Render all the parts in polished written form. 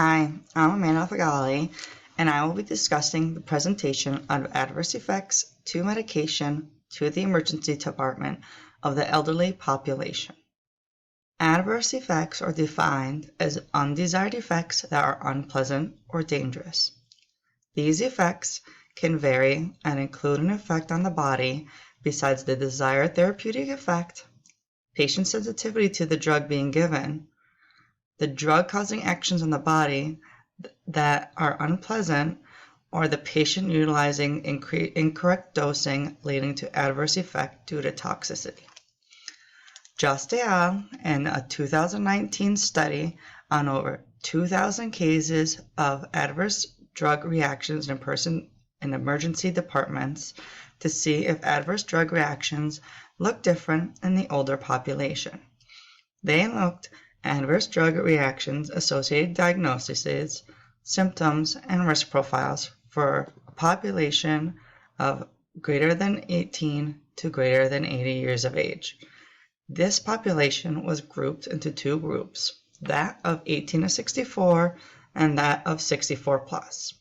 Hi, I'm Amanda Fagali, and I will be discussing the presentation of adverse effects to medication to the emergency department of the elderly population. Adverse effects are defined as undesired effects that are unpleasant or dangerous. These effects can vary and include an effect on the body besides the desired therapeutic effect, patient sensitivity to the drug being given, the drug causing actions on the body that are unpleasant, or the patient utilizing incorrect dosing leading to adverse effect due to toxicity. Just et al. In a 2019 study on over 2,000 cases of adverse drug reactions in emergency departments to see if adverse drug reactions look different in the older population. They looked adverse drug reactions, associated diagnoses, symptoms, and risk profiles for a population of greater than 18 to greater than 80 years of age. This population was grouped into two groups, that of 18 to 64 and that of 64 plus.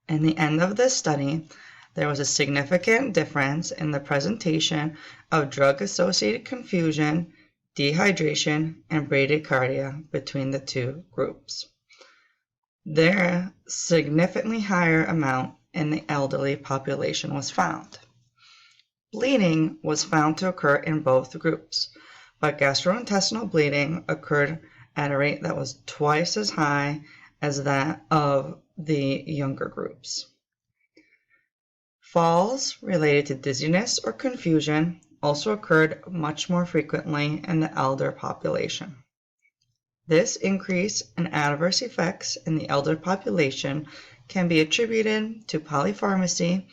In the end of this study, there was a significant difference in the presentation of drug-associated confusion, dehydration, and bradycardia between the two groups. There, significantly higher amount in the elderly population was found. Bleeding was found to occur in both groups, but gastrointestinal bleeding occurred at a rate that was twice as high as that of the younger groups. Falls related to dizziness or confusion also occurred much more frequently in the elder population. This increase in adverse effects in the elder population can be attributed to polypharmacy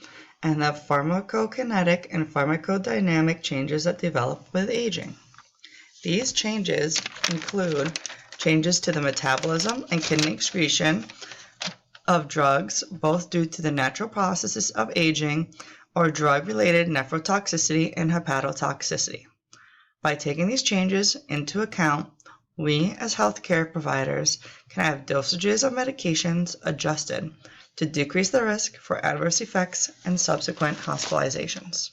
and the pharmacokinetic and pharmacodynamic changes that develop with aging. These changes include changes to the metabolism and kidney excretion of drugs, both due to the natural processes of aging or drug-related nephrotoxicity and hepatotoxicity. By taking these changes into account, we as healthcare providers can have dosages of medications adjusted to decrease the risk for adverse effects and subsequent hospitalizations.